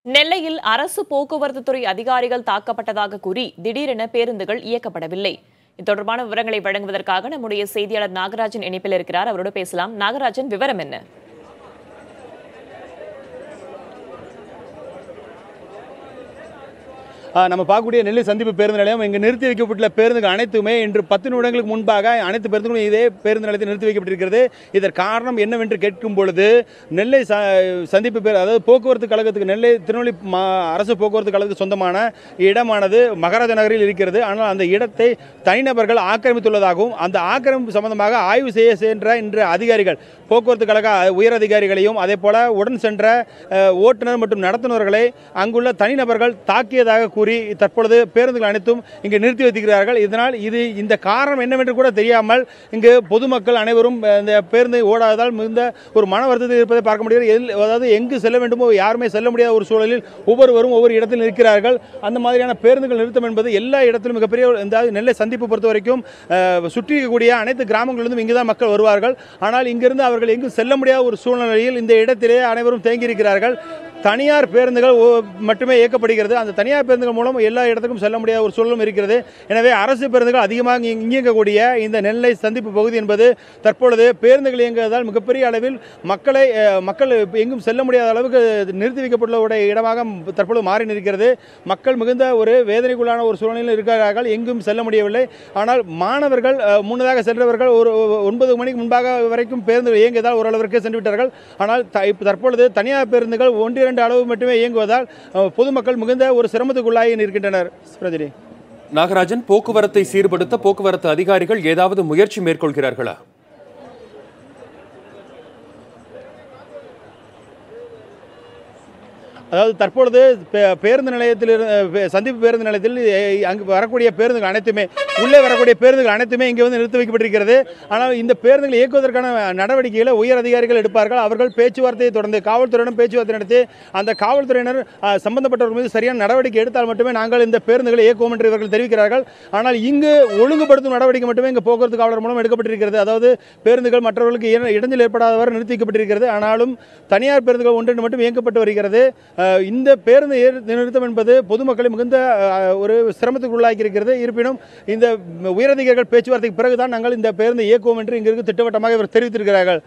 நெல்லையில் அரசு போக்குவரத்து துறை அதிகாரிகள் தாக்கப்பட்டதாக கூறி திடீரென பேருந்துகள் இயக்கப்படவில்லை. இது தொடர்பான விவரங்களை வழங்குவதற்காக நம்முடைய செய்தியாளர் நாகராஜன் இணைப்பில் இருக்கிறார். அவரோடு பேசலாம். நாகராஜன், விவரம் என்ன? நம்ம பார்க்கக்கூடிய நெல்லை சந்திப்பு பேருந்து நிலையம் இங்கு நிறுத்தி வைக்கப்பட்டுள்ள பேருந்துகள் அனைத்துமே இன்று 10 நிமிடங்களுக்கு முன்பாக அனைத்து பேருந்துகளும் இதே பேருந்து நிலையத்தில் நிறுத்தி வைக்கப்பட்டிருக்கிறது. இதற்கு காரணம் என்னவென்று கேட்கும் பொழுது நெல்லை சந்திப்பு அதாவது போக்குவரத்து கழகத்துக்கு நெல்லை திருநெல்வேலி அரசு போக்குவரத்து கழகத்துக்கு சொந்தமான இடமானது மகாராஜா நகரில் இருக்கிறது. ஆனால் அந்த இடத்தை தனிநபர்கள் ஆக்கிரமித்துள்ளதாகவும் அந்த ஆக்கிரமிப்பு சம்பந்தமாக ஆய்வு செய்ய சென்ற இன்று அதிகாரிகள் போக்குவரத்து கழக உயர் அதிகாரிகளையும் அதே போல உடன் சென்ற ஓட்டுநர் மற்றும் நடத்துனர்களை அங்குள்ள தனிநபர்கள் தாக்கியதாக கூறி தற்பொழுது பேருந்துகள் அனைத்தும் இங்கு நிறுத்தி வைத்திருக்கிறார்கள். இதனால் இந்த காரணம் என்னவென்று கூட தெரியாமல் இங்கு பொதுமக்கள் அனைவரும் இந்த பேருந்து ஓடாததால் மிகுந்த ஒரு மன வருத்தத்தில் இருப்பதை பார்க்க முடிகிறது. அதாவது எங்கு செல்ல வேண்டுமோ யாருமே செல்ல முடியாத ஒரு சூழலில் ஒவ்வொருவரும் ஒவ்வொரு இடத்தில் இருக்கிறார்கள். அந்த மாதிரியான பேருந்துகள் நிறுத்தம் என்பது எல்லா இடத்திலும் மிகப்பெரிய நெல்லை சந்திப்பு பொறுத்த வரைக்கும் சுற்றி இருக்கக்கூடிய அனைத்து கிராமங்களிலிருந்தும் இங்குதான் மக்கள் வருவார்கள். ஆனால் இங்கிருந்து அவர்கள் எங்கும் செல்ல முடியாத ஒரு சூழ்நிலையில் இந்த இடத்திலே அனைவரும் தேங்கியிருக்கிறார்கள். தனியார் பேருந்துகள் மட்டுமே இயக்கப்படுகிறது. அந்த தனியார் பேருந்துகள் மூலம் எல்லா இடத்துக்கும் செல்ல முடியாத ஒரு சூழலும் இருக்கிறது. எனவே அரசு பேருந்துகள் அதிகமாக இயங்கக்கூடிய இந்த நெல்லை சந்திப்பு பகுதி என்பது தற்பொழுது பேருந்துகள் இயங்குவதால் மிகப்பெரிய அளவில் மக்கள் எங்கும் செல்ல முடியாத அளவுக்கு நிறுத்தி வைக்கப்பட்டுள்ள இடமாக தற்பொழுது மாறி நிற்கிறது. மக்கள் மிகுந்த ஒரு வேதனைக்குள்ளான ஒரு சூழ்நிலையில் இருக்கிறார்கள். எங்கும் செல்ல முடியவில்லை. ஆனால் மாணவர்கள் முன்னதாக சென்றவர்கள் ஒரு 9 மணிக்கு முன்பாக வரைக்கும் பேருந்துகள் இயங்கியதால் ஓரளவிற்கு சென்று விட்டார்கள். ஆனால் தற்பொழுது தனியார் பேருந்துகள் 1-2 அளவு மட்டுமே இயங்குவதால் பொதுமக்கள் மிகுந்த ஒரு சிரமத்துக்குள்ளாகி நிற்கின்றனர். நாகராஜன், போக்குவரத்தை சீர்படுத்த போக்குவரத்து அதிகாரிகள் ஏதாவது முயற்சி மேற்கொள்கிறார்களா? அதாவது தற்பொழுது பேருந்து நிலையத்தில் சந்திப்பு பேருந்து நிலையத்தில் அங்கு வரக்கூடிய பேருந்துகள் அனைத்துமே உள்ளே வரக்கூடிய பேருந்துகள் அனைத்துமே இங்கே வந்து நிறுத்தி வைக்கப்பட்டிருக்கிறது. ஆனால் இந்த பேருந்துகளை இயக்குவதற்கான நடவடிக்கைகளை உயர் அதிகாரிகள் எடுப்பார்கள். அவர்கள் பேச்சுவார்த்தையை தொடர்ந்து காவல்துறையிடம் பேச்சுவார்த்தை நடத்தி அந்த காவல்துறையினர் சம்பந்தப்பட்டவர்கள் மீது சரியான நடவடிக்கை எடுத்தால் மட்டுமே நாங்கள் இந்த பேருந்துகளை இயக்குவோம் என்று இவர்கள் தெரிவிக்கிறார்கள். ஆனால் இங்கு ஒழுங்குபடுத்தும் நடவடிக்கை மட்டுமே இங்கு போக்குவரத்து காவலர் மூலம் எடுக்கப்பட்டிருக்கிறது. அதாவது பேருந்துகள் மற்றவர்களுக்கு இடைஞ்சல் ஏற்படாதவாறு நிறுத்தி வைக்கப்பட்டிருக்கிறது. ஆனாலும் தனியார் பேருந்துகள் 1-2 மட்டும் இயக்கப்பட்டு வருகிறது. இந்த பேருந்து நிறுத்தம் என்பது பொதுமக்களை மிகுந்த ஒரு சிரமத்துக்கு உள்ளாக்கி இருக்கிறது. இருப்பினும் இந்த உயரதிகாரிகள் பேச்சுவார்த்தைக்கு பிறகுதான் நாங்கள் இந்த பேருந்து இயக்குவோம் என்று இங்கிருந்து திட்டவட்டமாக இவர் தெரிவித்திருக்கிறார்கள்.